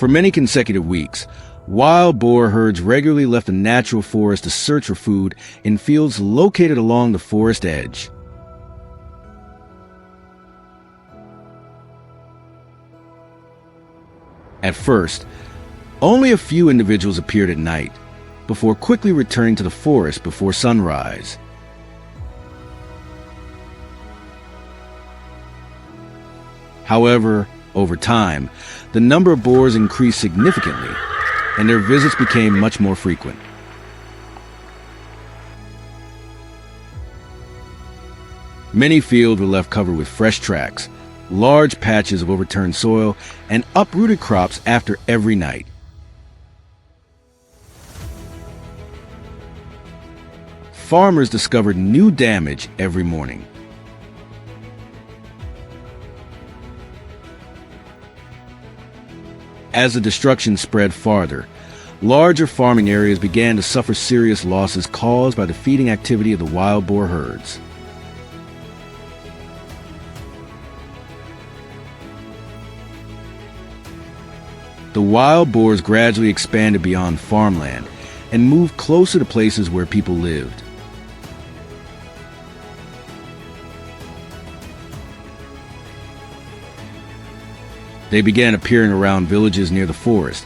For many consecutive weeks, wild boar herds regularly left the natural forest to search for food in fields located along the forest edge. At first, only a few individuals appeared at night, before quickly returning to the forest before sunrise. However, over time, the number of boars increased significantly, and their visits became much more frequent. Many fields were left covered with fresh tracks, large patches of overturned soil, and uprooted crops after every night. Farmers discovered new damage every morning. As the destruction spread farther, larger farming areas began to suffer serious losses caused by the feeding activity of the wild boar herds. The wild boars gradually expanded beyond farmland and moved closer to places where people lived. They began appearing around villages near the forest,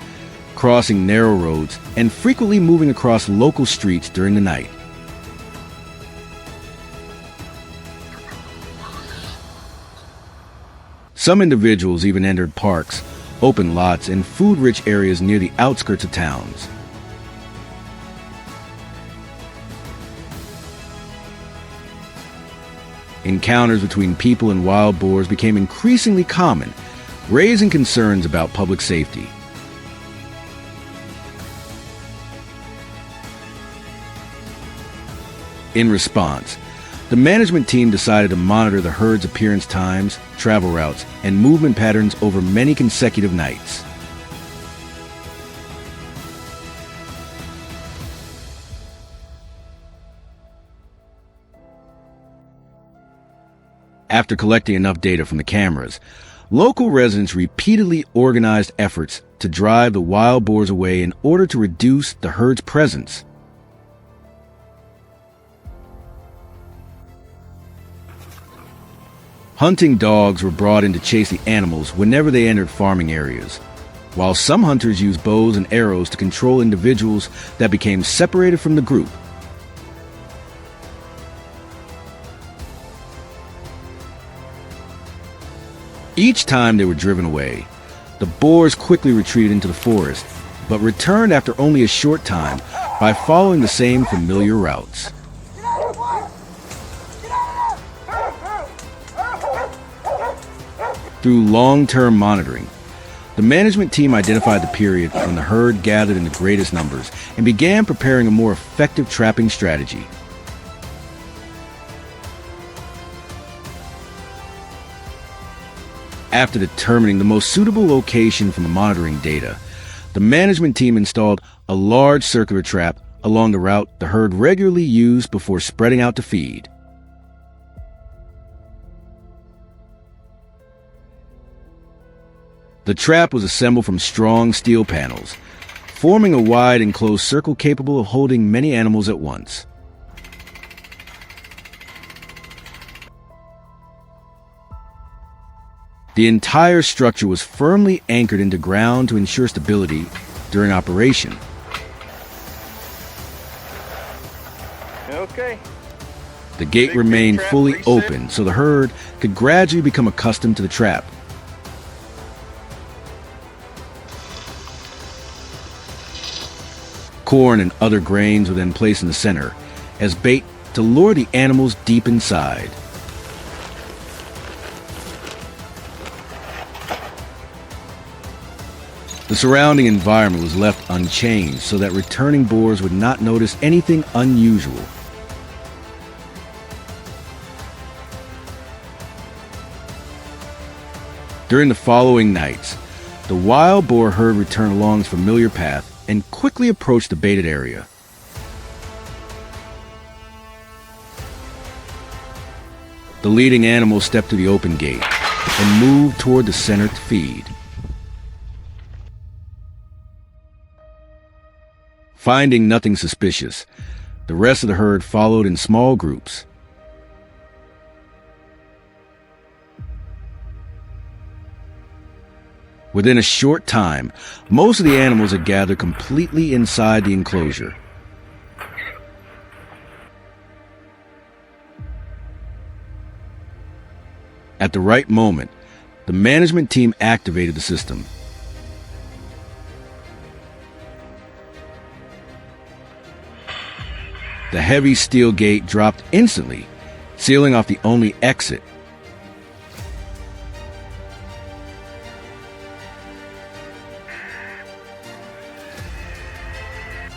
crossing narrow roads, and frequently moving across local streets during the night. Some individuals even entered parks, open lots, and food-rich areas near the outskirts of towns. Encounters between people and wild boars became increasingly common, raising concerns about public safety. In response, the management team decided to monitor the herd's appearance times, travel routes, and movement patterns over many consecutive nights. After collecting enough data from the cameras, local residents repeatedly organized efforts to drive the wild boars away in order to reduce the herd's presence. Hunting dogs were brought in to chase the animals whenever they entered farming areas, while some hunters used bows and arrows to control individuals that became separated from the group. Each time they were driven away, the boars quickly retreated into the forest, but returned after only a short time by following the same familiar routes. Through long-term monitoring, the management team identified the period when the herd gathered in the greatest numbers and began preparing a more effective trapping strategy. After determining the most suitable location from the monitoring data, the management team installed a large circular trap along the route the herd regularly used before spreading out to feed. The trap was assembled from strong steel panels, forming a wide enclosed circle capable of holding many animals at once. The entire structure was firmly anchored into ground to ensure stability during operation. Okay. The gate remained fully open so the herd could gradually become accustomed to the trap. Corn and other grains were then placed in the center as bait to lure the animals deep inside. The surrounding environment was left unchanged so that returning boars would not notice anything unusual. During the following nights, the wild boar herd returned along its familiar path and quickly approached the baited area. The leading animal stepped to the open gate and moved toward the center to feed. Finding nothing suspicious, the rest of the herd followed in small groups. Within a short time, most of the animals had gathered completely inside the enclosure. At the right moment, the management team activated the system. The heavy steel gate dropped instantly, sealing off the only exit.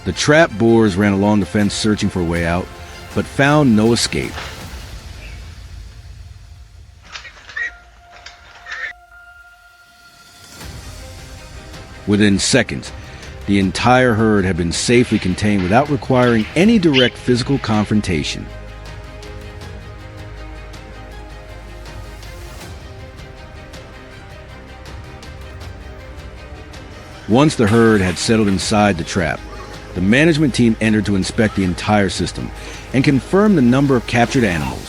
The trapped boars ran along the fence searching for a way out, but found no escape. Within seconds, the entire herd had been safely contained without requiring any direct physical confrontation. Once the herd had settled inside the trap, the management team entered to inspect the entire system and confirm the number of captured animals.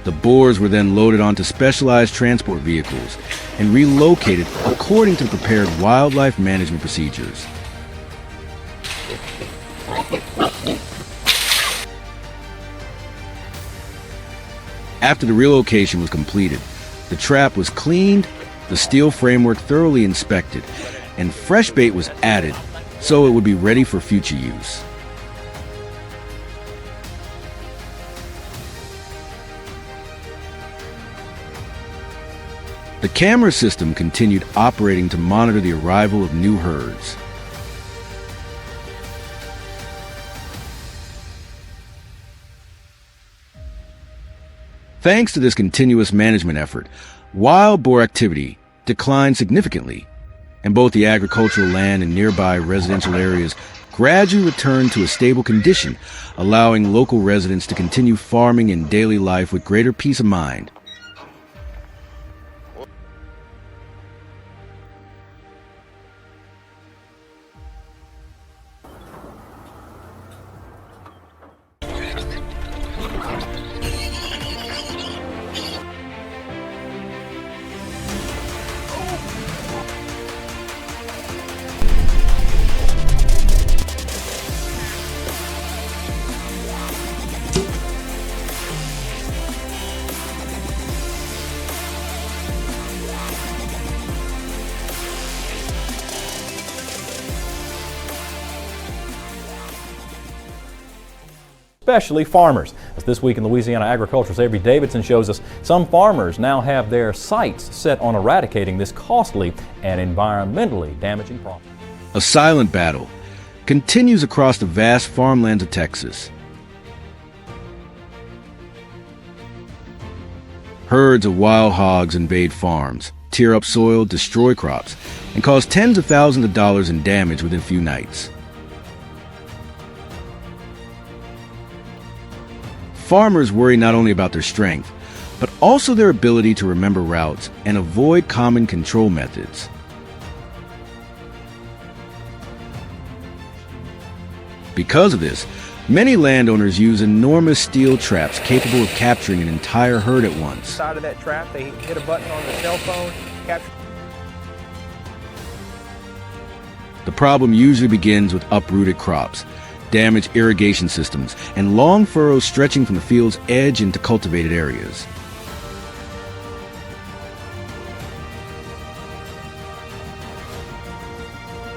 The boars were then loaded onto specialized transport vehicles and relocated according to the prepared wildlife management procedures. After the relocation was completed, the trap was cleaned, the steel framework thoroughly inspected, and fresh bait was added so it would be ready for future use. The camera system continued operating to monitor the arrival of new herds. Thanks to this continuous management effort, wild boar activity declined significantly, and both the agricultural land and nearby residential areas gradually returned to a stable condition, allowing local residents to continue farming and daily life with greater peace of mind. Especially farmers. As This Week in Louisiana Agriculture's Avery Davidson shows us, some farmers now have their sights set on eradicating this costly and environmentally damaging problem. A silent battle continues across the vast farmlands of Texas. Herds of wild hogs invade farms, tear up soil, destroy crops, and cause tens of thousands of dollars in damage within a few nights. Farmers worry not only about their strength, but also their ability to remember routes and avoid common control methods. Because of this, many landowners use enormous steel traps capable of capturing an entire herd at once. Side of that trap, they hit a button on their cell phone, capture. The problem usually begins with uprooted crops, damaged irrigation systems, and long furrows stretching from the field's edge into cultivated areas.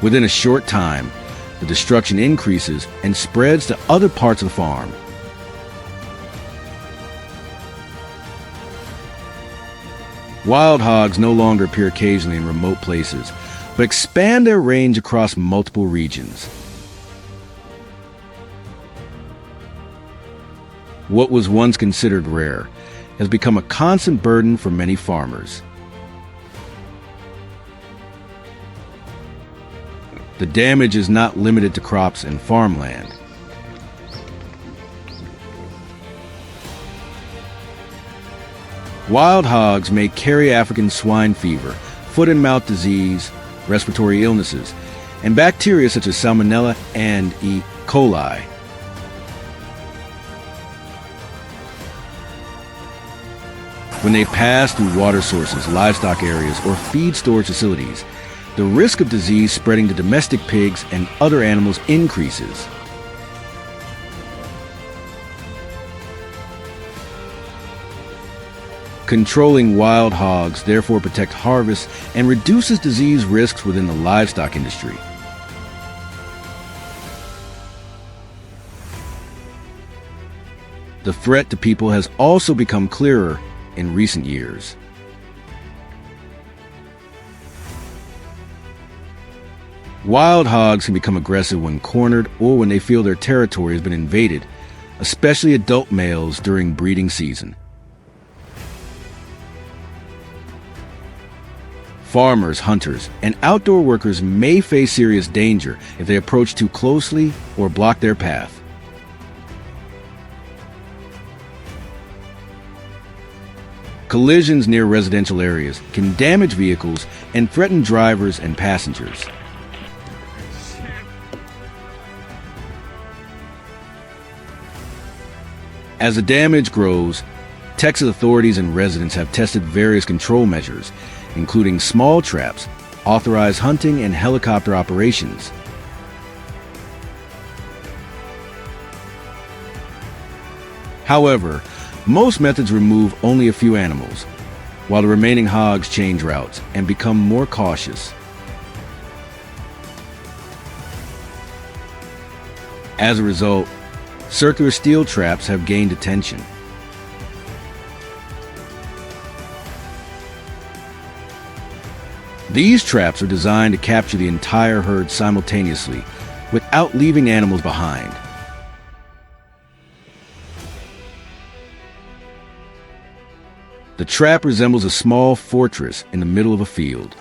Within a short time, the destruction increases and spreads to other parts of the farm. Wild hogs no longer appear occasionally in remote places, but expand their range across multiple regions. What was once considered rare has become a constant burden for many farmers. The damage is not limited to crops and farmland. Wild hogs may carry African swine fever, foot and mouth disease, respiratory illnesses, and bacteria such as Salmonella and E. coli. When they pass through water sources, livestock areas, or feed storage facilities, the risk of disease spreading to domestic pigs and other animals increases. Controlling wild hogs therefore protects harvests and reduces disease risks within the livestock industry. The threat to people has also become clearer in recent years. Wild hogs can become aggressive when cornered or when they feel their territory has been invaded, especially adult males during breeding season. Farmers, hunters, and outdoor workers may face serious danger if they approach too closely or block their path. Collisions near residential areas can damage vehicles and threaten drivers and passengers. As the damage grows, Texas authorities and residents have tested various control measures, including small traps, authorized hunting, and helicopter operations. However, most methods remove only a few animals, while the remaining hogs change routes and become more cautious. As a result, circular steel traps have gained attention. These traps are designed to capture the entire herd simultaneously, without leaving animals behind. The trap resembles a small fortress in the middle of a field.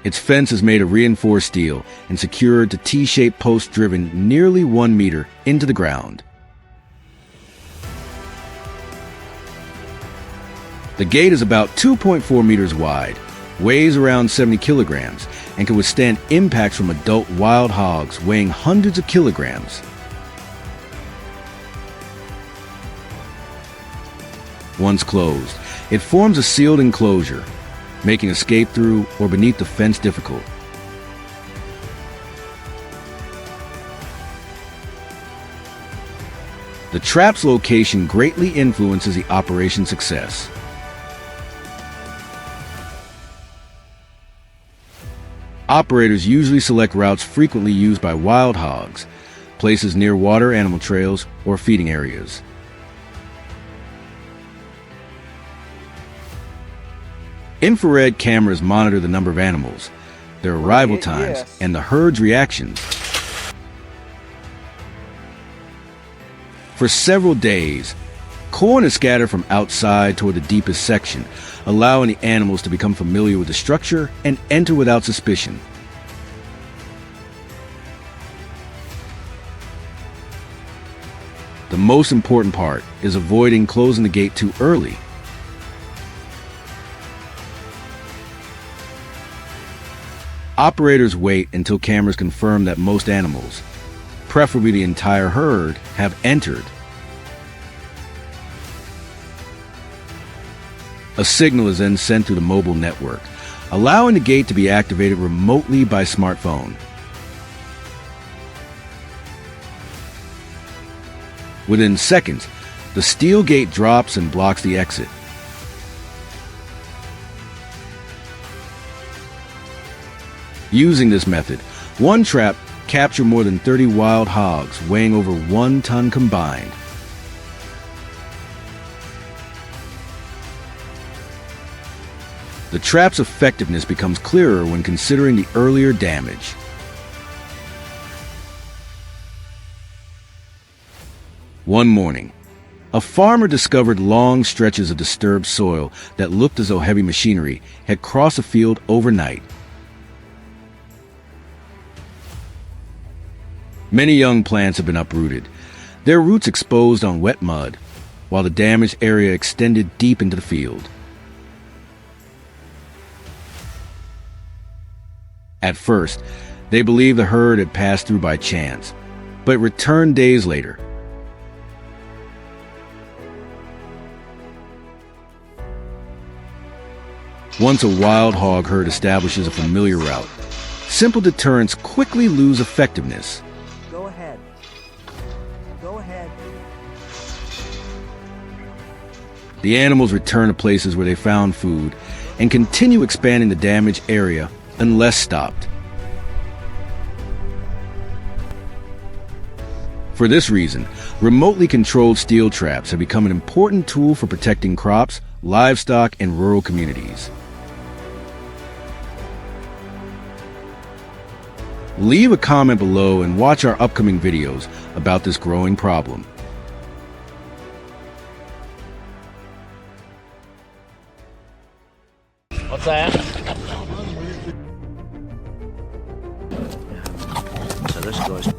Its fence is made of reinforced steel and secured to T-shaped posts driven nearly 1 meter into the ground. The gate is about 2.4 meters wide, weighs around 70 kilograms, and can withstand impacts from adult wild hogs weighing hundreds of kilograms. Once closed, it forms a sealed enclosure, making escape through or beneath the fence difficult. The trap's location greatly influences the operation's success. Operators usually select routes frequently used by wild hogs, places near water, animal trails, or feeding areas. Infrared cameras monitor the number of animals, their arrival times, and the herd's reactions. For several days, corn is scattered from outside toward the deepest section, allowing the animals to become familiar with the structure and enter without suspicion. The most important part is avoiding closing the gate too early. Operators wait until cameras confirm that most animals, preferably the entire herd, have entered. A signal is then sent through the mobile network, allowing the gate to be activated remotely by smartphone. Within seconds, the steel gate drops and blocks the exit. Using this method, one trap captured more than 30 wild hogs weighing over 1 ton combined. The trap's effectiveness becomes clearer when considering the earlier damage. One morning, a farmer discovered long stretches of disturbed soil that looked as though heavy machinery had crossed a field overnight. Many young plants have been uprooted. their roots exposed on wet mud, while the damaged area extended deep into the field. At first, they believed the herd had passed through by chance, but returned days later. Once a wild hog herd establishes a familiar route, simple deterrents quickly lose effectiveness. Go ahead. Go ahead. The animals return to places where they found food and continue expanding the damaged area unless stopped. For this reason, remotely controlled steel traps have become an important tool for protecting crops, livestock, and rural communities. Leave a comment below and watch our upcoming videos about this growing problem. What's that? So this goes.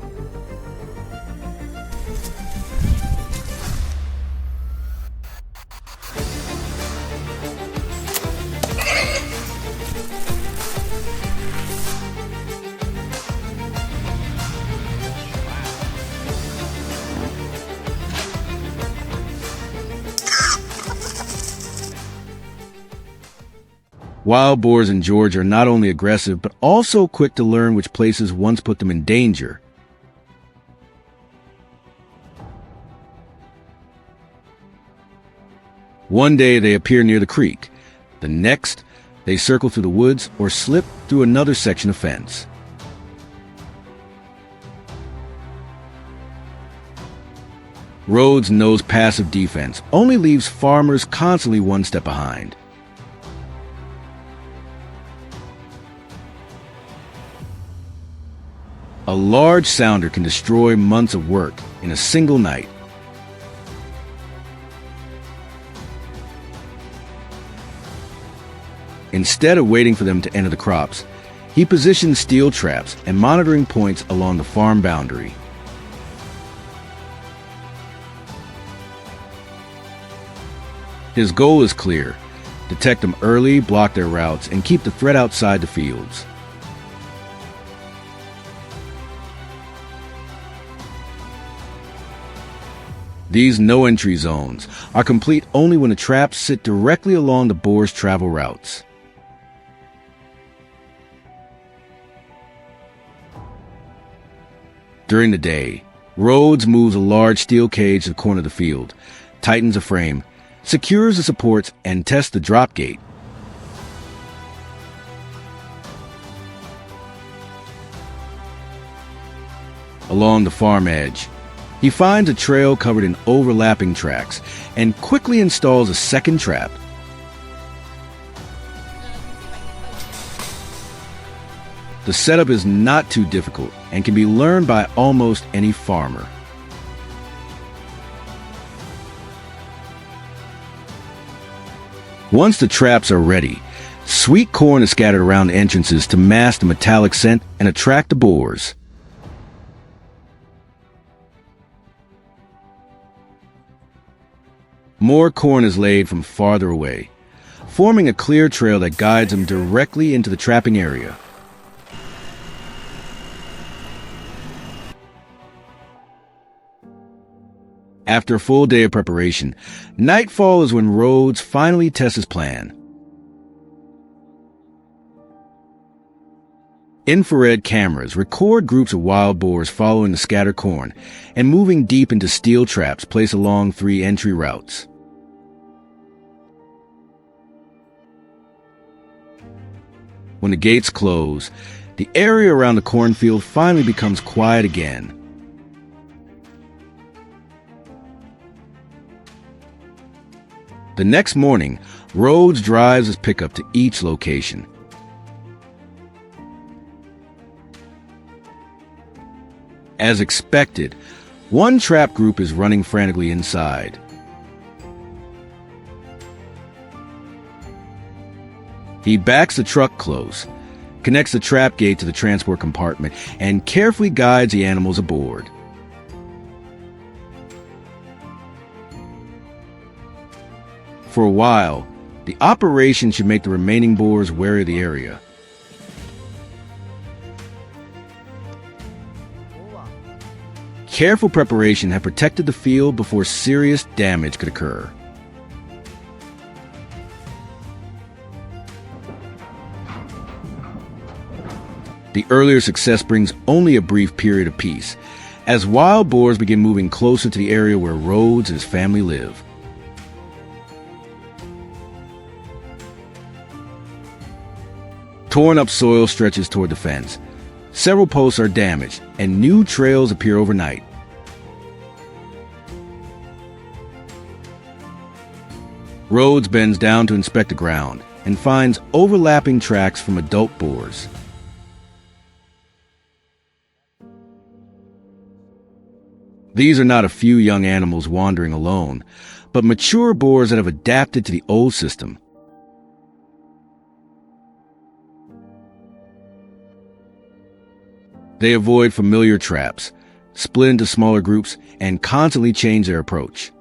Wild boars in Georgia are not only aggressive, but also quick to learn which places once put them in danger. One day they appear near the creek. The next, they circle through the woods or slip through another section of fence. Rhodes knows passive defense only leaves farmers constantly one step behind. A large sounder can destroy months of work in a single night. Instead of waiting for them to enter the crops, he positions steel traps and monitoring points along the farm boundary. His goal is clear: detect them early, block their routes, and keep the threat outside the fields. These no-entry zones are complete only when the traps sit directly along the boar's travel routes. During the day, Rhodes moves a large steel cage to the corner of the field, tightens a frame, secures the supports, and tests the drop gate. Along the farm edge, he finds a trail covered in overlapping tracks and quickly installs a second trap. The setup is not too difficult and can be learned by almost any farmer. Once the traps are ready, sweet corn is scattered around the entrances to mask the metallic scent and attract the boars. More corn is laid from farther away, forming a clear trail that guides them directly into the trapping area. After a full day of preparation, nightfall is when Rhodes finally tests his plan. Infrared cameras record groups of wild boars following the scattered corn and moving deep into steel traps placed along 3 entry routes. When the gates close, the area around the cornfield finally becomes quiet again. The next morning, Rhodes drives his pickup to each location. As expected, one trap group is running frantically inside. He backs the truck close, connects the trap gate to the transport compartment, and carefully guides the animals aboard. For a while, the operation should make the remaining boars wary of the area. Careful preparation had protected the field before serious damage could occur. The earlier success brings only a brief period of peace, as wild boars begin moving closer to the area where Rhodes and his family live. Torn up soil stretches toward the fence. Several posts are damaged, and new trails appear overnight. Rhodes bends down to inspect the ground and finds overlapping tracks from adult boars. These are not a few young animals wandering alone, but mature boars that have adapted to the old system. They avoid familiar traps, split into smaller groups, and constantly change their approach.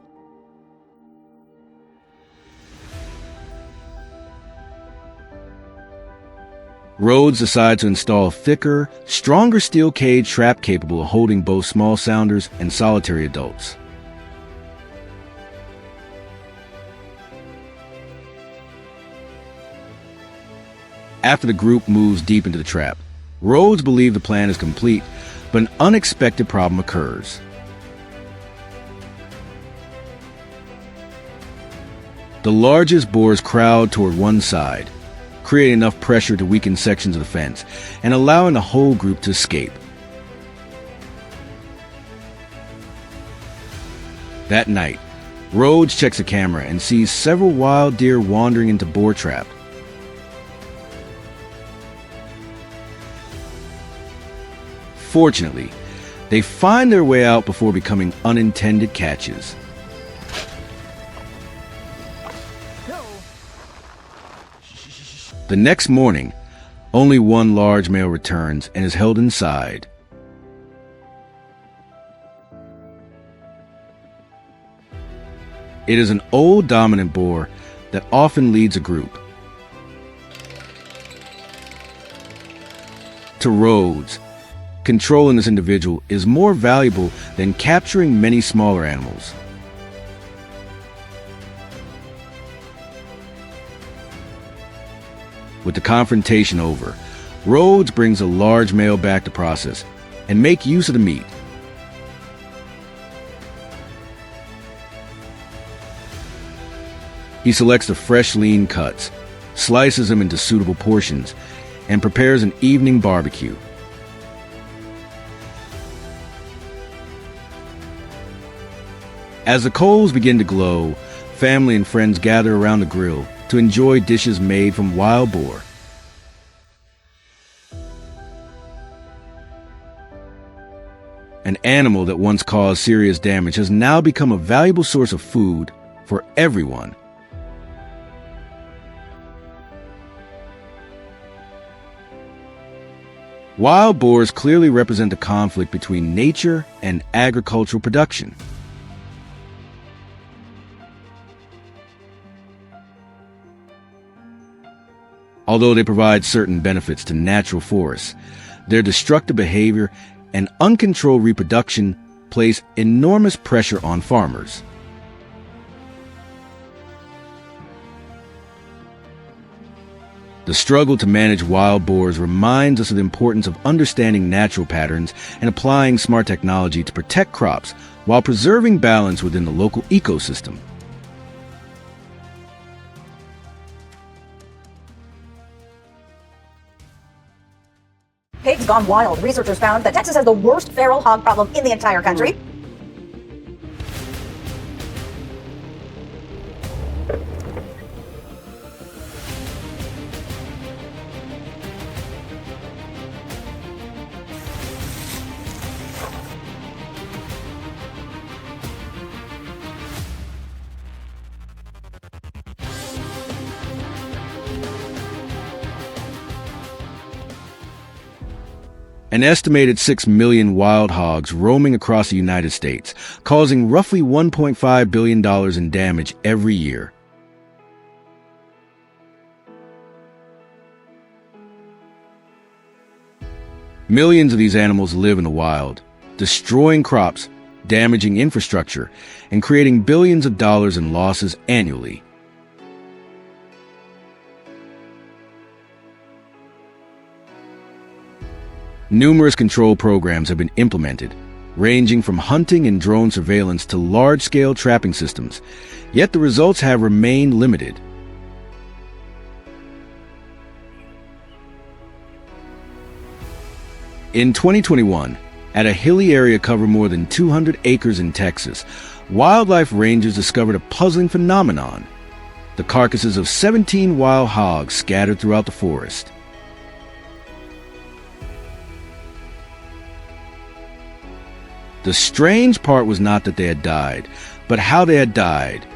Rhodes decides to install thicker, stronger steel cage trap capable of holding both small sounders and solitary adults. After the group moves deep into the trap, Rhodes believes the plan is complete, but an unexpected problem occurs. The largest boars crowd toward one side, creating enough pressure to weaken sections of the fence and allowing the whole group to escape. That night, Rhodes checks the camera and sees several wild deer wandering into boar trap. Fortunately, they find their way out before becoming unintended catches. The next morning, only one large male returns and is held inside. It is an old dominant boar that often leads a group. To Rhodes, controlling this individual is more valuable than capturing many smaller animals. With the confrontation over, Rhodes brings a large male back to process and make use of the meat. He selects the fresh, lean cuts, slices them into suitable portions, and prepares an evening barbecue. As the coals begin to glow, family and friends gather around the grill to enjoy dishes made from wild boar. An animal that once caused serious damage has now become a valuable source of food for everyone. Wild boars clearly represent the conflict between nature and agricultural production. Although they provide certain benefits to natural forests, their destructive behavior and uncontrolled reproduction place enormous pressure on farmers. The struggle to manage wild boars reminds us of the importance of understanding natural patterns and applying smart technology to protect crops while preserving balance within the local ecosystem. Pigs gone wild. Researchers found that Texas has the worst feral hog problem in the entire country. An estimated 6 million wild hogs roaming across the United States, causing roughly $1.5 billion in damage every year. Millions of these animals live in the wild, destroying crops, damaging infrastructure, and creating billions of dollars in losses annually. Numerous control programs have been implemented, ranging from hunting and drone surveillance to large-scale trapping systems, yet the results have remained limited. In 2021, at a hilly area covering more than 200 acres in Texas, wildlife rangers discovered a puzzling phenomenon: the carcasses of 17 wild hogs scattered throughout the forest. The strange part was not that they had died, but how they had died.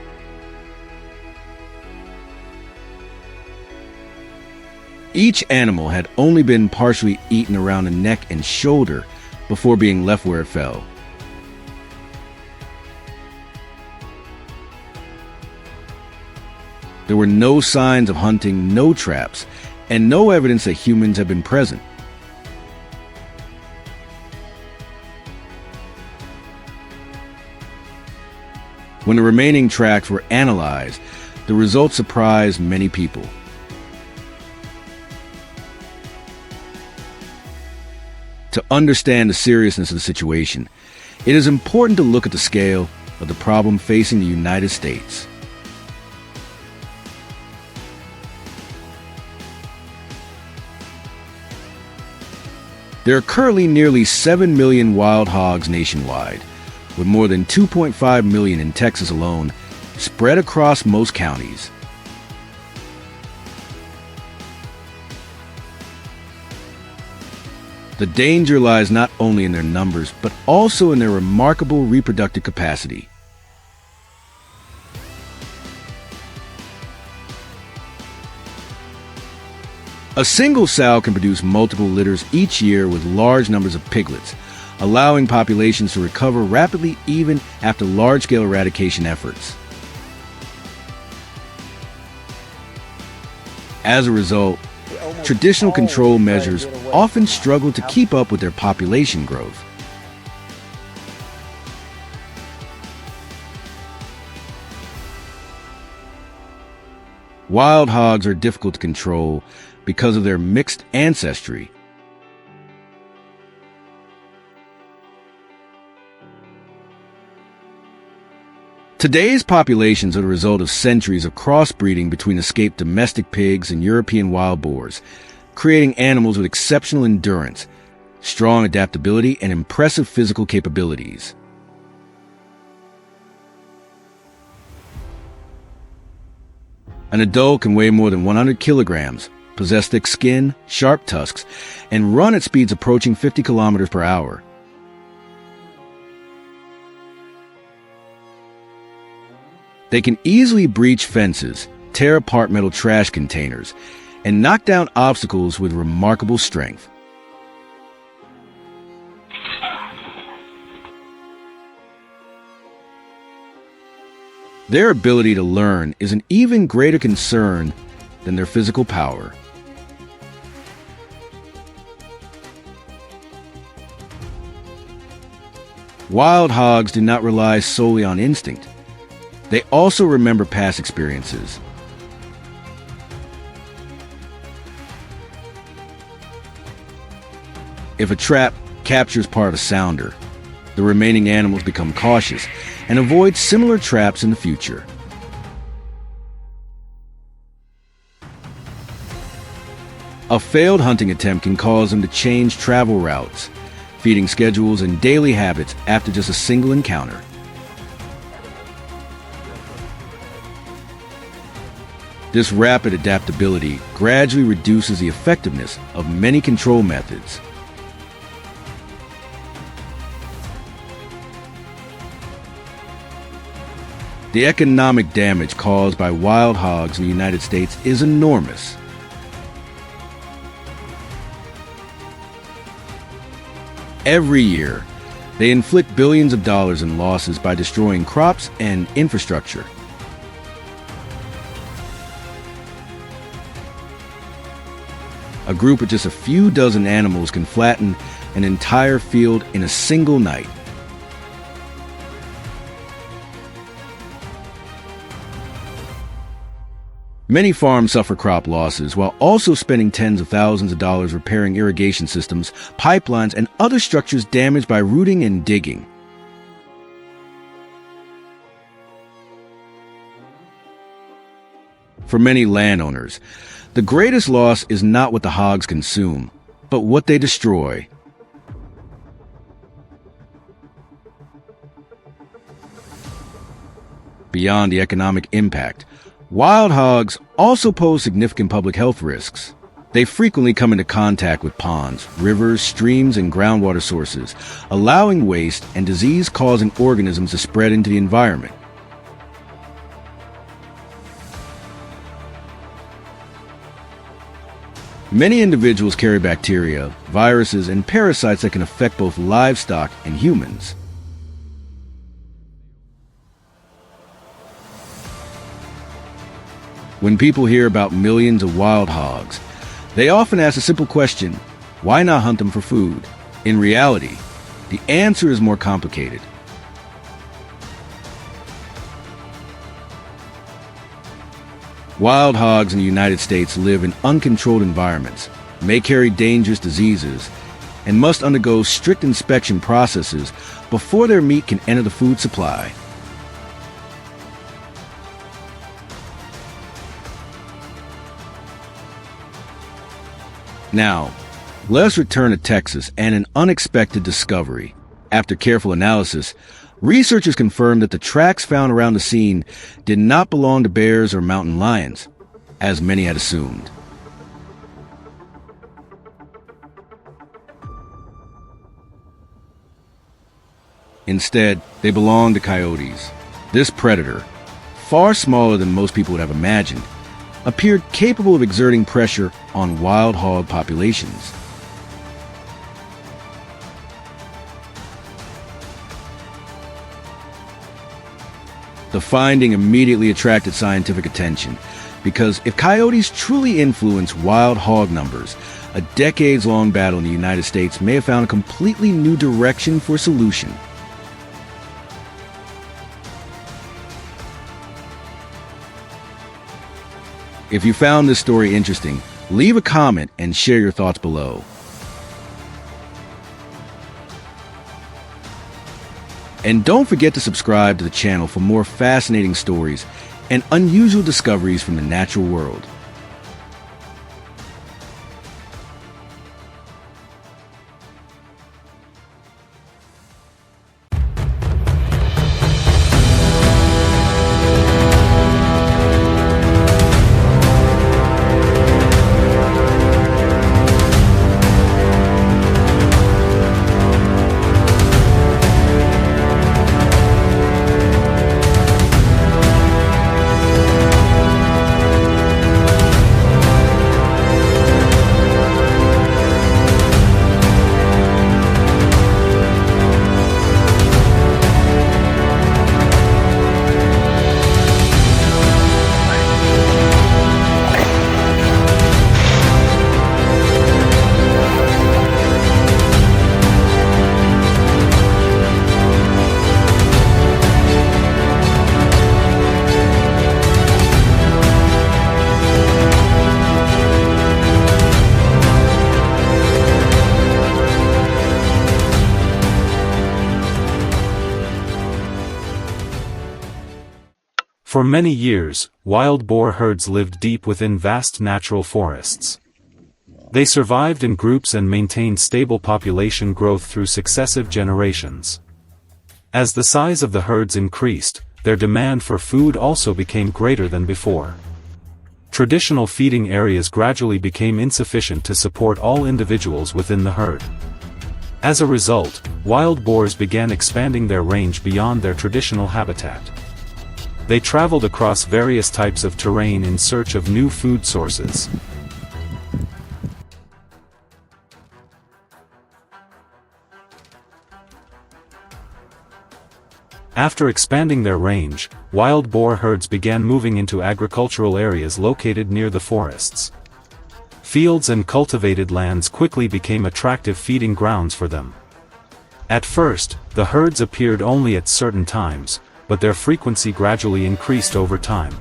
Each animal had only been partially eaten around the neck and shoulder before being left where it fell. There were no signs of hunting, no traps, and no evidence that humans had been present. When the remaining tracks were analyzed, the results surprised many people. To understand the seriousness of the situation, it is important to look at the scale of the problem facing the United States. There are currently nearly 7 million wild hogs nationwide, with more than 2.5 million in Texas alone, spread across most counties. The danger lies not only in their numbers, but also in their remarkable reproductive capacity. A single sow can produce multiple litters each year with large numbers of piglets, allowing populations to recover rapidly even after large-scale eradication efforts. As a result, traditional control measures often struggle to keep up with their population growth. Wild hogs are difficult to control because of their mixed ancestry. Today's populations are the result of centuries of crossbreeding between escaped domestic pigs and European wild boars, creating animals with exceptional endurance, strong adaptability, and impressive physical capabilities. An adult can weigh more than 100 kilograms, possess thick skin, sharp tusks, and run at speeds approaching 50 kilometers per hour. They can easily breach fences, tear apart metal trash containers, and knock down obstacles with remarkable strength. Their ability to learn is an even greater concern than their physical power. Wild hogs do not rely solely on instinct. They also remember past experiences. If a trap captures part of a sounder, the remaining animals become cautious and avoid similar traps in the future. A failed hunting attempt can cause them to change travel routes, feeding schedules, and daily habits after just a single encounter. This rapid adaptability gradually reduces the effectiveness of many control methods. The economic damage caused by wild hogs in the United States is enormous. Every year, they inflict billions of dollars in losses by destroying crops and infrastructure. A group of just a few dozen animals can flatten an entire field in a single night. Many farms suffer crop losses while also spending tens of thousands of dollars repairing irrigation systems, pipelines, and other structures damaged by rooting and digging. For many landowners, the greatest loss is not what the hogs consume, but what they destroy. Beyond the economic impact, wild hogs also pose significant public health risks. They frequently come into contact with ponds, rivers, streams, and groundwater sources, allowing waste and disease-causing organisms to spread into the environment. Many individuals carry bacteria, viruses, and parasites that can affect both livestock and humans. When people hear about millions of wild hogs, they often ask a simple question: why not hunt them for food? In reality, the answer is more complicated. Wild hogs in the United States live in uncontrolled environments, may carry dangerous diseases, and must undergo strict inspection processes before their meat can enter the food supply. Now, let's return to Texas and an unexpected discovery. After careful analysis, researchers confirmed that the tracks found around the scene did not belong to bears or mountain lions, as many had assumed. Instead, they belonged to coyotes. This predator, far smaller than most people would have imagined, appeared capable of exerting pressure on wild hog populations. The finding immediately attracted scientific attention, because if coyotes truly influence wild hog numbers, a decades-long battle in the United States may have found a completely new direction for solution. If you found this story interesting, leave a comment and share your thoughts below. And don't forget to subscribe to the channel for more fascinating stories and unusual discoveries from the natural world. For many years, wild boar herds lived deep within vast natural forests. They survived in groups and maintained stable population growth through successive generations. As the size of the herds increased, their demand for food also became greater than before. Traditional feeding areas gradually became insufficient to support all individuals within the herd. As a result, wild boars began expanding their range beyond their traditional habitat. They traveled across various types of terrain in search of new food sources. After expanding their range, wild boar herds began moving into agricultural areas located near the forests. Fields and cultivated lands quickly became attractive feeding grounds for them. At first, the herds appeared only at certain times, but their frequency gradually increased over time.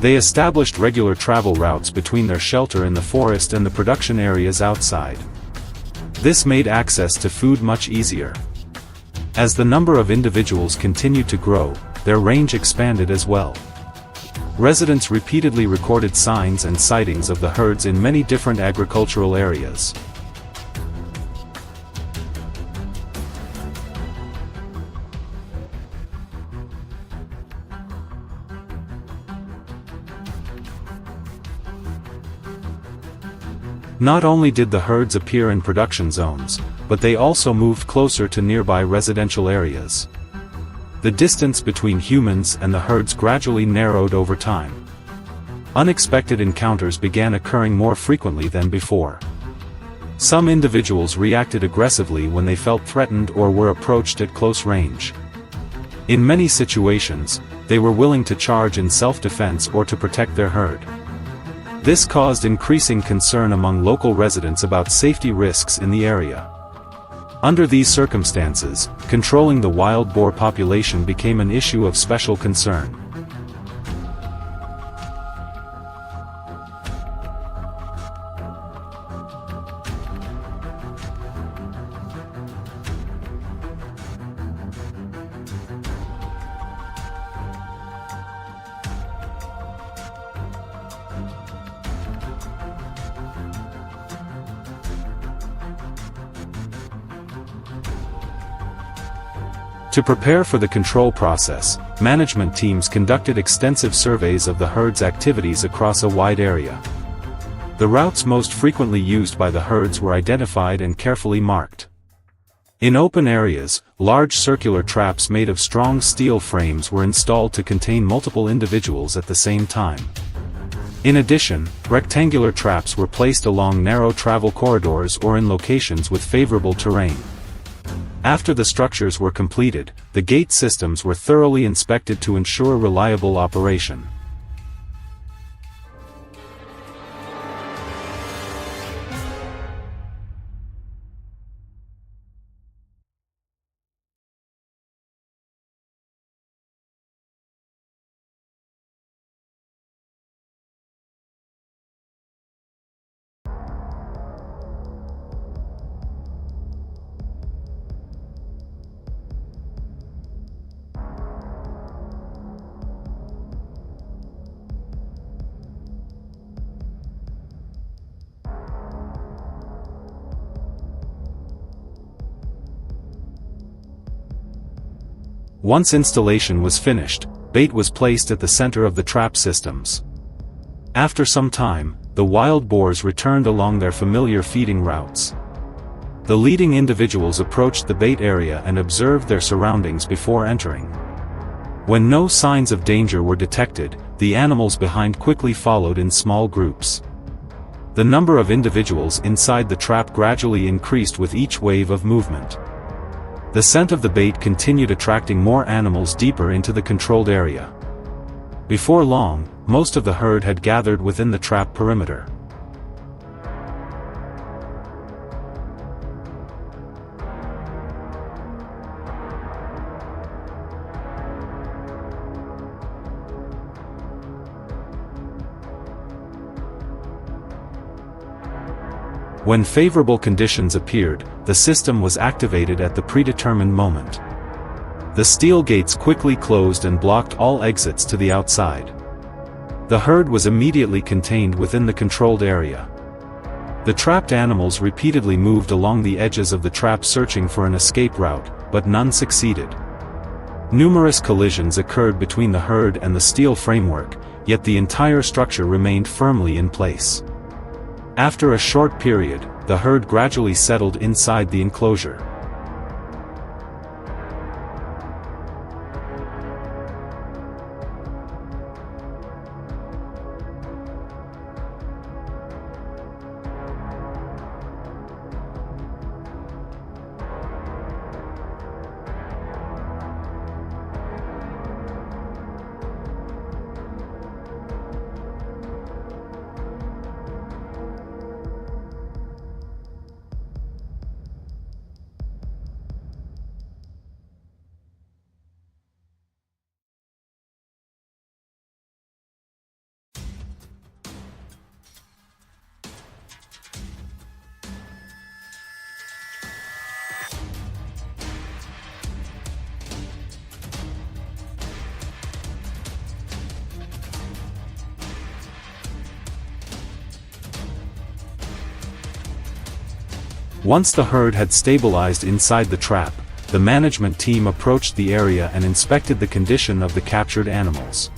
They established regular travel routes between their shelter in the forest and the production areas outside. This made access to food much easier. As the number of individuals continued to grow, their range expanded as well. Residents repeatedly recorded signs and sightings of the herds in many different agricultural areas. Not only did the herds appear in production zones, but they also moved closer to nearby residential areas. The distance between humans and the herds gradually narrowed over time. Unexpected encounters began occurring more frequently than before. Some individuals reacted aggressively when they felt threatened or were approached at close range. In many situations, they were willing to charge in self-defense or to protect their herd. This caused increasing concern among local residents about safety risks in the area. Under these circumstances, controlling the wild boar population became an issue of special concern. To prepare for the control process, management teams conducted extensive surveys of the herd's activities across a wide area. The routes most frequently used by the herds were identified and carefully marked. In open areas, large circular traps made of strong steel frames were installed to contain multiple individuals at the same time. In addition, rectangular traps were placed along narrow travel corridors or in locations with favorable terrain. After the structures were completed, the gate systems were thoroughly inspected to ensure reliable operation. Once installation was finished, bait was placed at the center of the trap systems. After some time, the wild boars returned along their familiar feeding routes. The leading individuals approached the bait area and observed their surroundings before entering. When no signs of danger were detected, the animals behind quickly followed in small groups. The number of individuals inside the trap gradually increased with each wave of movement. The scent of the bait continued attracting more animals deeper into the controlled area. Before long, most of the herd had gathered within the trap perimeter. When favorable conditions appeared, the system was activated at the predetermined moment. The steel gates quickly closed and blocked all exits to the outside. The herd was immediately contained within the controlled area. The trapped animals repeatedly moved along the edges of the trap searching for an escape route, but none succeeded. Numerous collisions occurred between the herd and the steel framework, yet the entire structure remained firmly in place. After a short period, the herd gradually settled inside the enclosure. Once the herd had stabilized inside the trap, the management team approached the area and inspected the condition of the captured animals.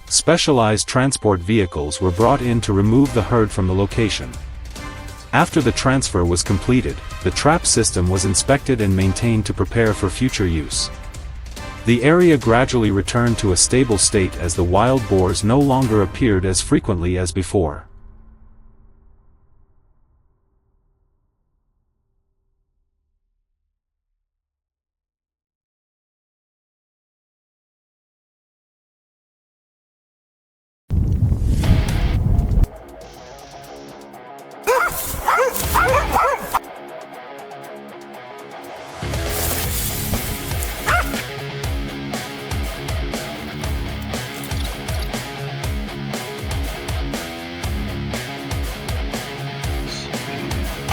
Specialized transport vehicles were brought in to remove the herd from the location. After the transfer was completed, the trap system was inspected and maintained to prepare for future use. The area gradually returned to a stable state as the wild boars no longer appeared as frequently as before.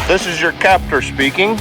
This is your captor speaking.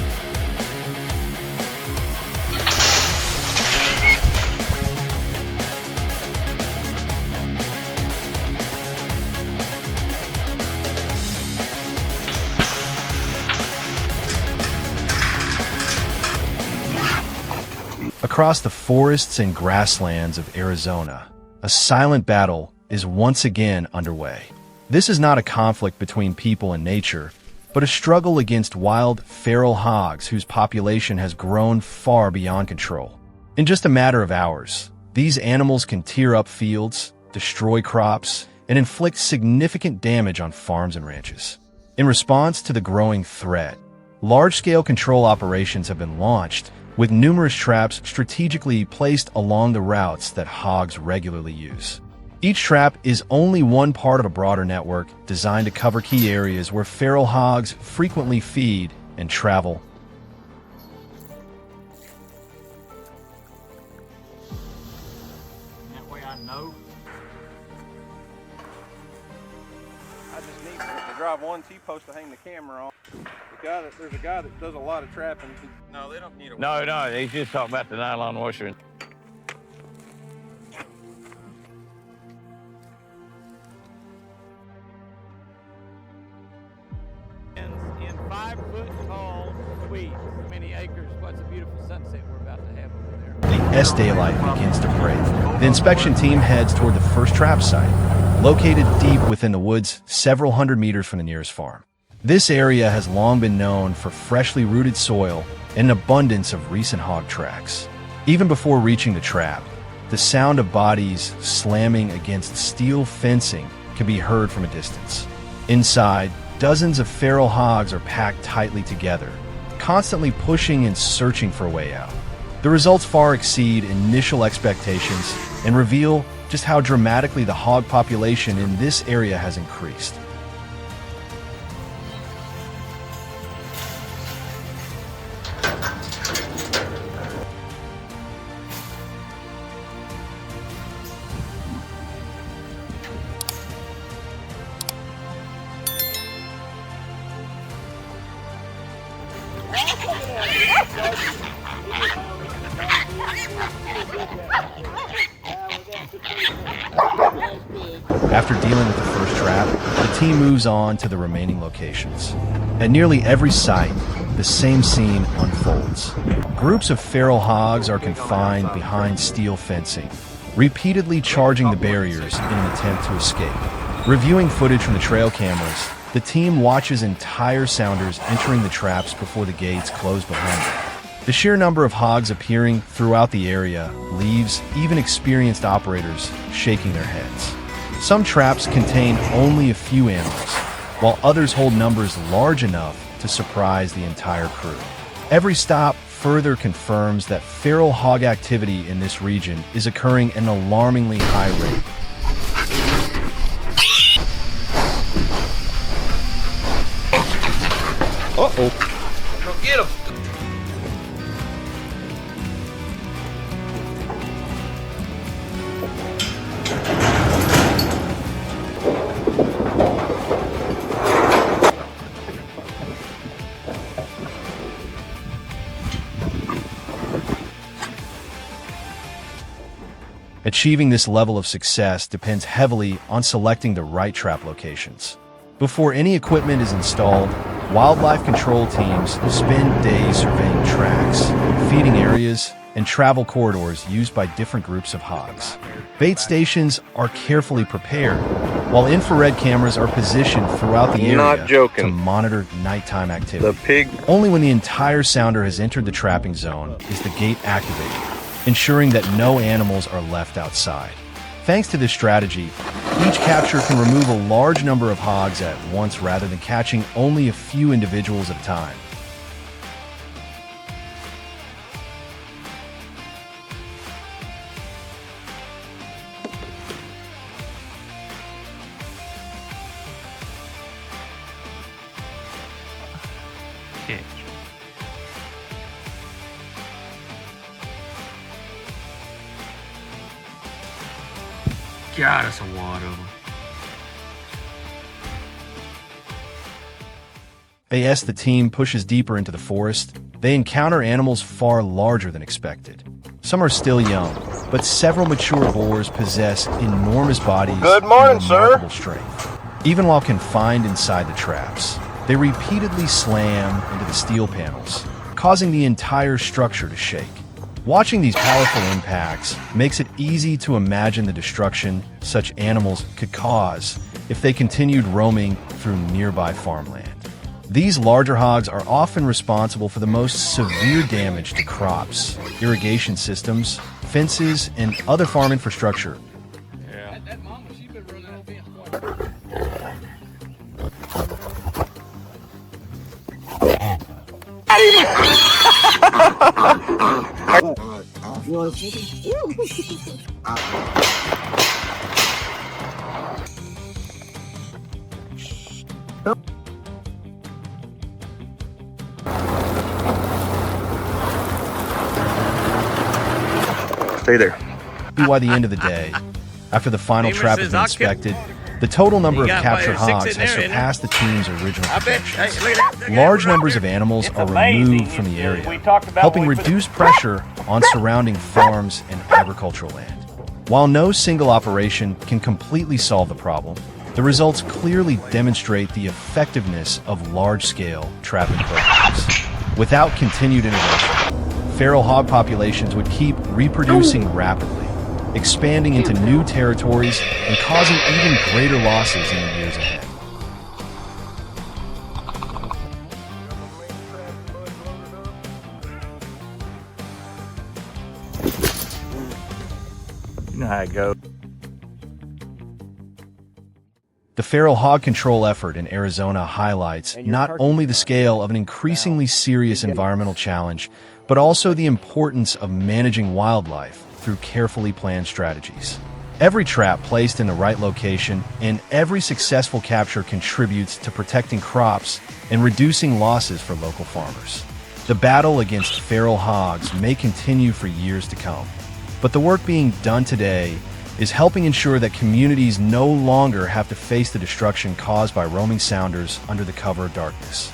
Across the forests and grasslands of Arizona, a silent battle is once again underway. This is not a conflict between people and nature, but a struggle against wild, feral hogs whose population has grown far beyond control. In just a matter of hours, these animals can tear up fields, destroy crops, and inflict significant damage on farms and ranches. In response to the growing threat, large-scale control operations have been launched, with numerous traps strategically placed along the routes that hogs regularly use. Each trap is only one part of a broader network designed to cover key areas where feral hogs frequently feed and travel. That way I know. I just need to drive one T-post to hang the camera on. There's a guy that does a lot of trapping. No, they don't need a... No, he's just talking about the nylon washer. In 5-foot-tall weeds, many acres. What's a beautiful sunset we're about to have over there. The S-daylight begins to break. The inspection team heads toward the first trap site, located deep within the woods several hundred meters from the nearest farm. This area has long been known for freshly rooted soil and an abundance of recent hog tracks. Even before reaching the trap, the sound of bodies slamming against steel fencing can be heard from a distance. Inside, dozens of feral hogs are packed tightly together, constantly pushing and searching for a way out. The results far exceed initial expectations and reveal just how dramatically the hog population in this area has increased. After dealing with the first trap, the team moves on to the remaining locations. At nearly every site, the same scene unfolds. Groups of feral hogs are confined behind steel fencing, repeatedly charging the barriers in an attempt to escape. Reviewing footage from the trail cameras, the team watches entire sounders entering the traps before the gates close behind them. The sheer number of hogs appearing throughout the area leaves even experienced operators shaking their heads. Some traps contain only a few animals, while others hold numbers large enough to surprise the entire crew. Every stop further confirms that feral hog activity in this region is occurring at an alarmingly high rate. Uh-oh. Go get him. Achieving this level of success depends heavily on selecting the right trap locations. Before any equipment is installed, wildlife control teams spend days surveying tracks, feeding areas, and travel corridors used by different groups of hogs. Bait stations are carefully prepared, while infrared cameras are positioned throughout the area Not joking. to monitor nighttime activity. The pig. Only when the entire sounder has entered the trapping zone is the gate activated, ensuring that no animals are left outside. Thanks to this strategy, each capture can remove a large number of hogs at once rather than catching only a few individuals at a time. God, that's a wad of them. As the team pushes deeper into the forest, they encounter animals far larger than expected. Some are still young, but several mature boars possess enormous bodies Good morning, and sir. remarkable strength. Even while confined inside the traps, they repeatedly slam into the steel panels, causing the entire structure to shake. Watching these powerful impacts makes it easy to imagine the destruction such animals could cause if they continued roaming through nearby farmland. These larger hogs are often responsible for the most severe damage to crops, irrigation systems, fences, and other farm infrastructure. That mama, she been running that fence. You want to take it? Stay there. By the end of the day, after the final trap has been inspected, the total number of captured hogs has surpassed the team's original projections. Large numbers of animals are removed from the area, helping reduce pressure on surrounding farms and agricultural land. While no single operation can completely solve the problem, the results clearly demonstrate the effectiveness of large-scale trapping programs. Without continued innovation, feral hog populations would keep reproducing rapidly, expanding into new territories and causing even greater losses in the years ahead. You know how it goes. The feral hog control effort in Arizona highlights not only the scale of an increasingly serious environmental challenge, but also the importance of managing wildlife through carefully planned strategies. Every trap placed in the right location and every successful capture contributes to protecting crops and reducing losses for local farmers. The battle against feral hogs may continue for years to come, but the work being done today is helping ensure that communities no longer have to face the destruction caused by roaming sounders under the cover of darkness.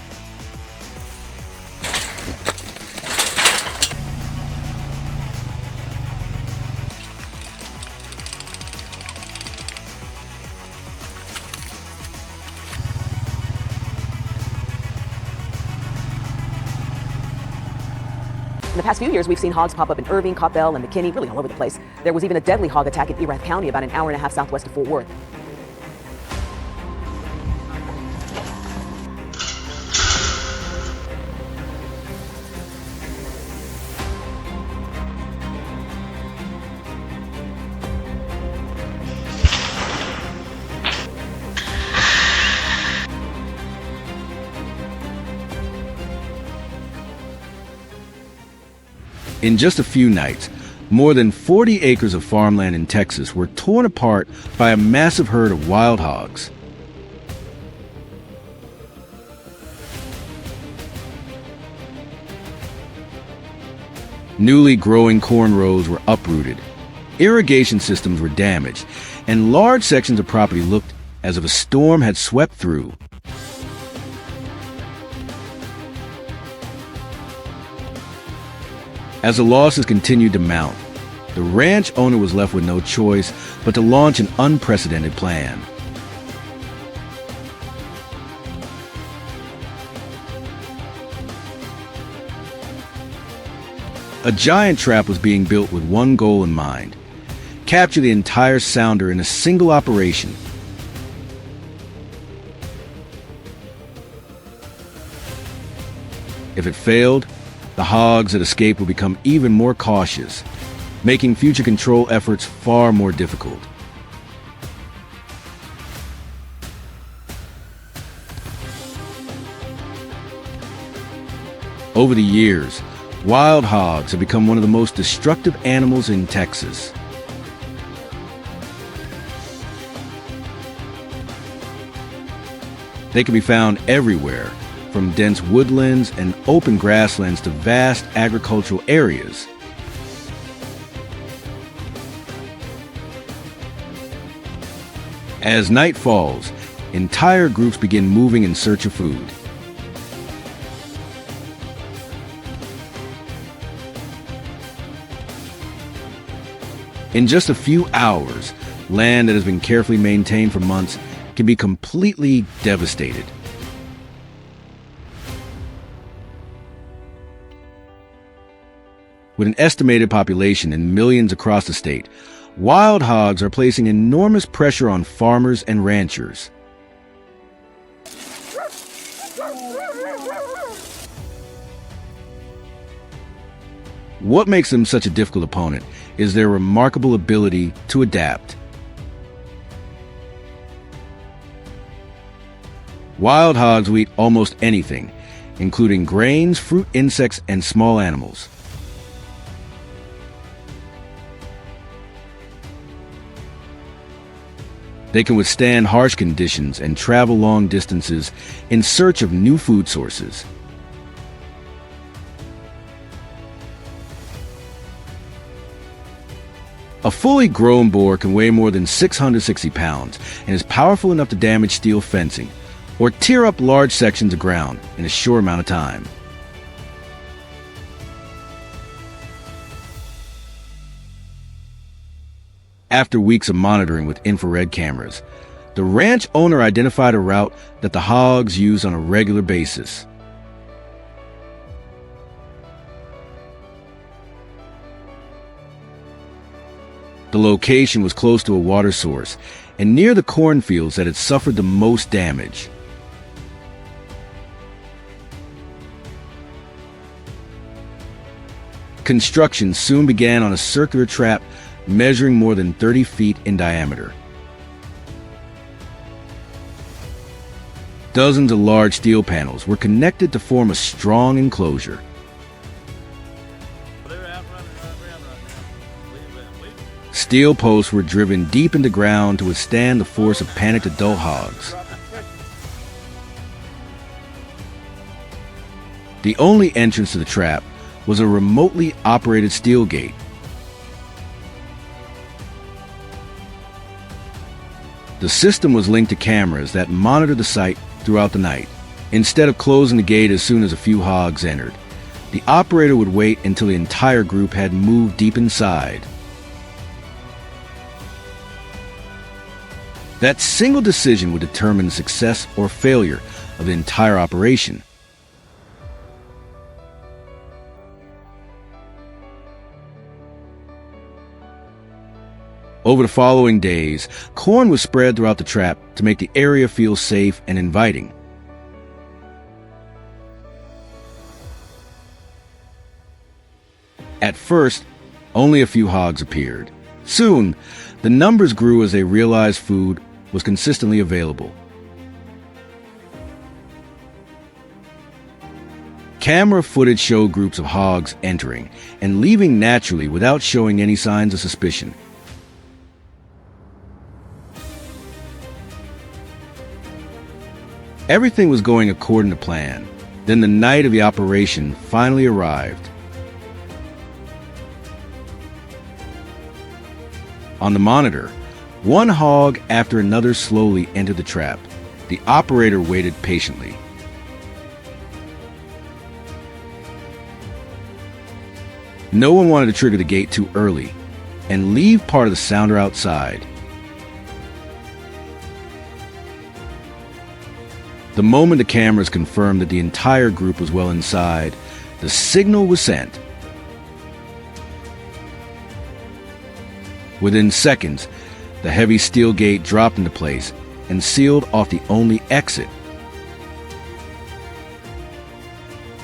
In the past few years, we've seen hogs pop up in Irving, Coppell, and McKinney, really all over the place. There was even a deadly hog attack in Erath County about an hour and a half southwest of Fort Worth. In just a few nights, more than 40 acres of farmland in Texas were torn apart by a massive herd of wild hogs. Newly growing corn rows were uprooted, irrigation systems were damaged, and large sections of property looked as if a storm had swept through. As the losses continued to mount, the ranch owner was left with no choice but to launch an unprecedented plan. A giant trap was being built with one goal in mind: capture the entire sounder in a single operation. If it failed, the hogs that escaped would become even more cautious, making future control efforts far more difficult. Over the years, wild hogs have become one of the most destructive animals in Texas. They can be found everywhere, from dense woodlands and open grasslands to vast agricultural areas. As night falls, entire groups begin moving in search of food. In just a few hours, land that has been carefully maintained for months can be completely devastated. With an estimated population in millions across the state, wild hogs are placing enormous pressure on farmers and ranchers. What makes them such a difficult opponent is their remarkable ability to adapt. Wild hogs will eat almost anything, including grains, fruit, insects, and small animals. They can withstand harsh conditions and travel long distances in search of new food sources. A fully grown boar can weigh more than 660 pounds and is powerful enough to damage steel fencing or tear up large sections of ground in a short amount of time. After weeks of monitoring with infrared cameras, the ranch owner identified a route that the hogs use on a regular basis. The location was close to a water source and near the cornfields that had suffered the most damage. Construction soon began on a circular trap measuring more than 30 feet in diameter. Dozens of large steel panels were connected to form a strong enclosure. Steel posts were driven deep into ground to withstand the force of panicked adult hogs. The only entrance to the trap was a remotely operated steel gate. The system was linked to cameras that monitored the site throughout the night. Instead of closing the gate as soon as a few hogs entered, the operator would wait until the entire group had moved deep inside. That single decision would determine the success or failure of the entire operation. Over the following days, corn was spread throughout the trap to make the area feel safe and inviting. At first, only a few hogs appeared. Soon, the numbers grew as they realized food was consistently available. Camera footage showed groups of hogs entering and leaving naturally without showing any signs of suspicion. Everything was going according to plan. Then the night of the operation finally arrived. On the monitor, one hog after another slowly entered the trap. The operator waited patiently. No one wanted to trigger the gate too early and leave part of the sounder outside. The moment the cameras confirmed that the entire group was well inside, the signal was sent. Within seconds, the heavy steel gate dropped into place and sealed off the only exit.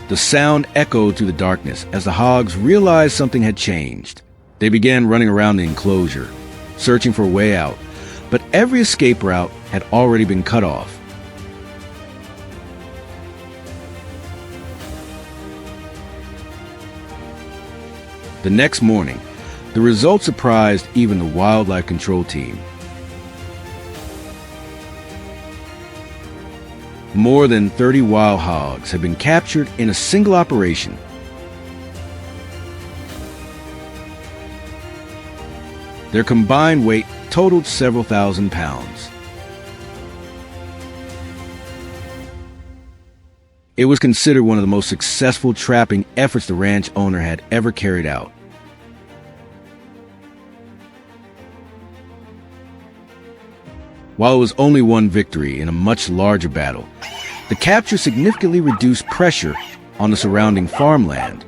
The sound echoed through the darkness as the hogs realized something had changed. They began running around the enclosure, searching for a way out, but every escape route had already been cut off. The next morning, the results surprised even the wildlife control team. More than 30 wild hogs had been captured in a single operation. Their combined weight totaled several thousand pounds. It was considered one of the most successful trapping efforts the ranch owner had ever carried out. While it was only one victory in a much larger battle, the capture significantly reduced pressure on the surrounding farmland.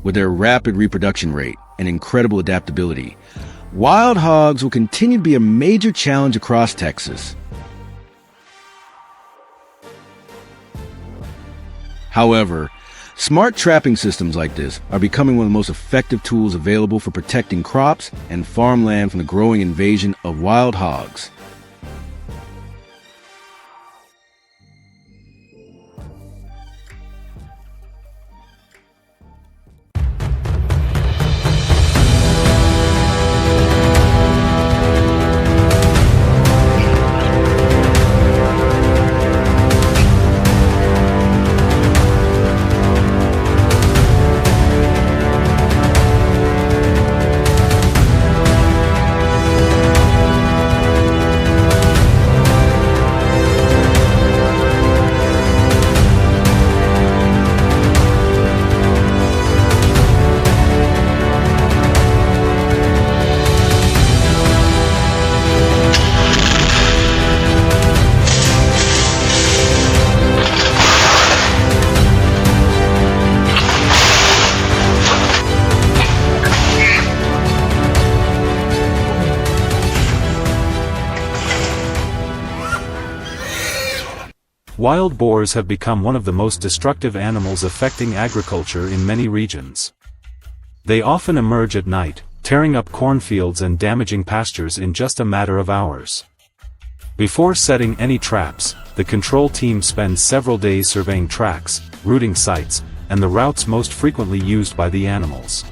With their rapid reproduction rate and incredible adaptability, wild hogs will continue to be a major challenge across Texas. However, smart trapping systems like this are becoming one of the most effective tools available for protecting crops and farmland from the growing invasion of wild hogs. Wild boars have become one of the most destructive animals affecting agriculture in many regions. They often emerge at night, tearing up cornfields and damaging pastures in just a matter of hours. Before setting any traps, the control team spends several days surveying tracks, routing sites, and the routes most frequently used by the animals.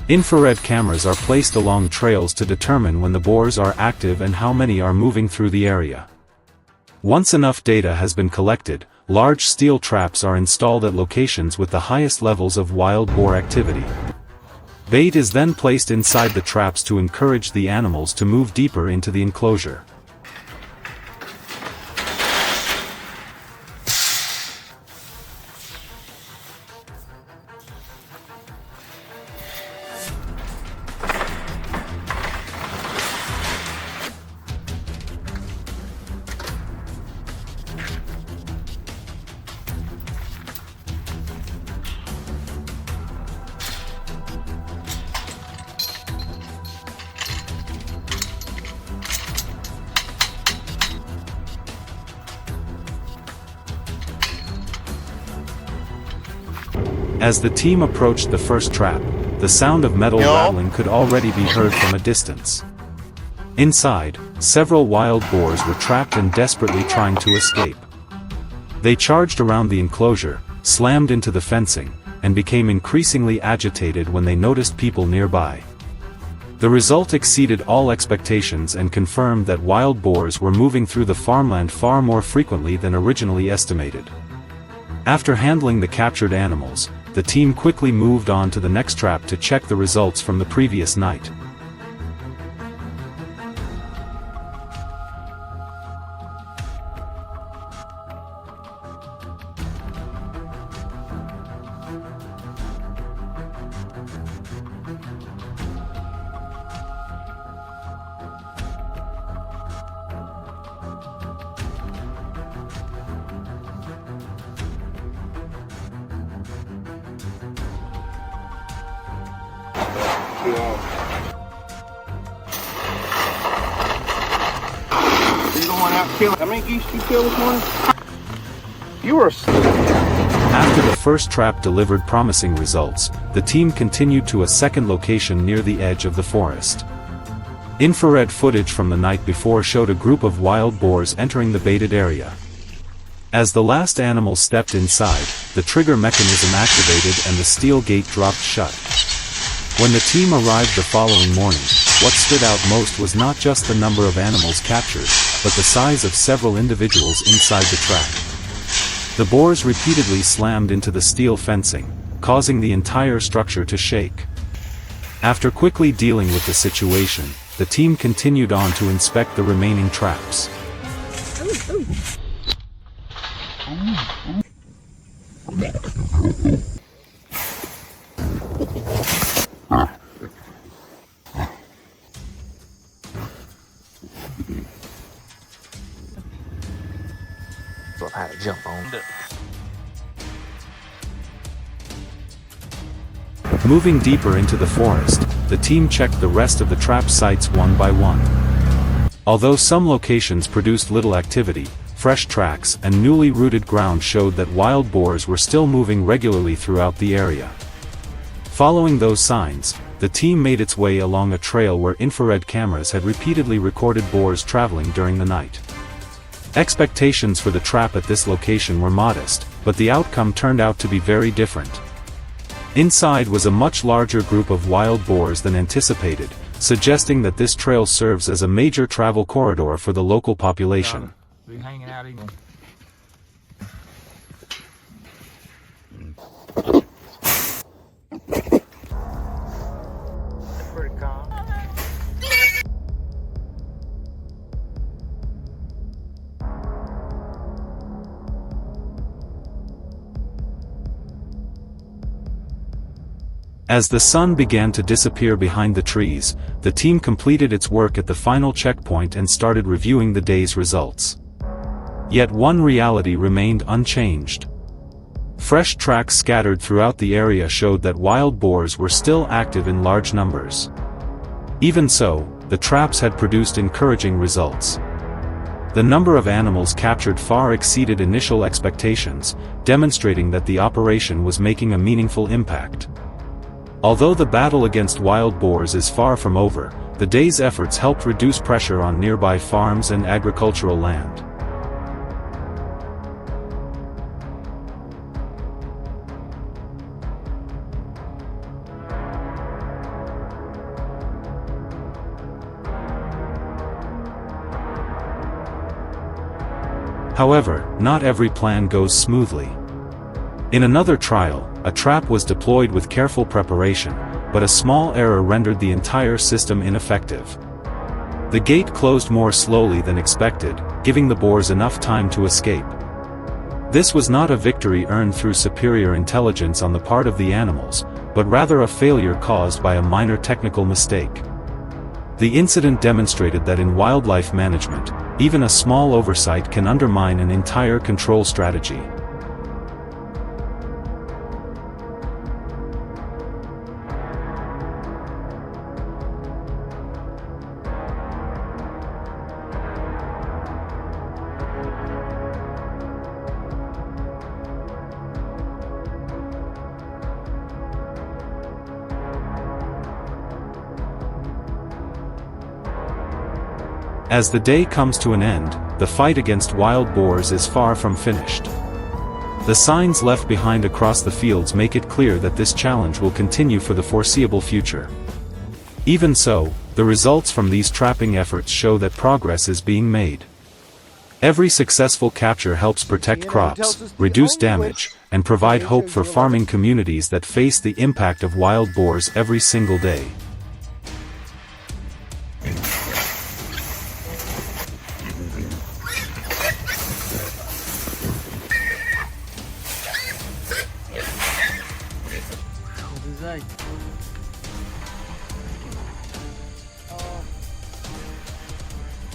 Infrared cameras are placed along trails to determine when the boars are active and how many are moving through the area. Once enough data has been collected, large steel traps are installed at locations with the highest levels of wild boar activity. Bait is then placed inside the traps to encourage the animals to move deeper into the enclosure. As the team approached the first trap, the sound of metal rattling could already be heard from a distance. Inside, several wild boars were trapped and desperately trying to escape. They charged around the enclosure, slammed into the fencing, and became increasingly agitated when they noticed people nearby. The result exceeded all expectations and confirmed that wild boars were moving through the farmland far more frequently than originally estimated. After handling the captured animals, the team quickly moved on to the next trap to check the results from the previous night. You don't want out killing. How many geese did you kill this morning? You were. After the first trap delivered promising results, the team continued to a second location near the edge of the forest. Infrared footage from the night before showed a group of wild boars entering the baited area. As the last animal stepped inside, the trigger mechanism activated and the steel gate dropped shut. When the team arrived the following morning, what stood out most was not just the number of animals captured, but the size of several individuals inside the trap. The boars repeatedly slammed into the steel fencing, causing the entire structure to shake. After quickly dealing with the situation, the team continued on to inspect the remaining traps. So I've had to jump on. Moving deeper into the forest, the team checked the rest of the trap sites one by one. Although some locations produced little activity, fresh tracks and newly rooted ground showed that wild boars were still moving regularly throughout the area. Following those signs, the team made its way along a trail where infrared cameras had repeatedly recorded boars traveling during the night. Expectations for the trap at this location were modest, but the outcome turned out to be very different. Inside was a much larger group of wild boars than anticipated, suggesting that this trail serves as a major travel corridor for the local population. Be hanging out even. That's pretty calm. As the sun began to disappear behind the trees, the team completed its work at the final checkpoint and started reviewing the day's results. Yet one reality remained unchanged. Fresh tracks scattered throughout the area showed that wild boars were still active in large numbers. Even so, the traps had produced encouraging results. The number of animals captured far exceeded initial expectations, demonstrating that the operation was making a meaningful impact. Although the battle against wild boars is far from over, the day's efforts helped reduce pressure on nearby farms and agricultural land. However, not every plan goes smoothly. In another trial, a trap was deployed with careful preparation, but a small error rendered the entire system ineffective. The gate closed more slowly than expected, giving the boars enough time to escape. This was not a victory earned through superior intelligence on the part of the animals, but rather a failure caused by a minor technical mistake. The incident demonstrated that in wildlife management, even a small oversight can undermine an entire control strategy. As the day comes to an end, the fight against wild boars is far from finished. The signs left behind across the fields make it clear that this challenge will continue for the foreseeable future. Even so, the results from these trapping efforts show that progress is being made. Every successful capture helps protect crops, reduce damage, and provide hope for farming communities that face the impact of wild boars every single day.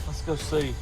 Let's go see.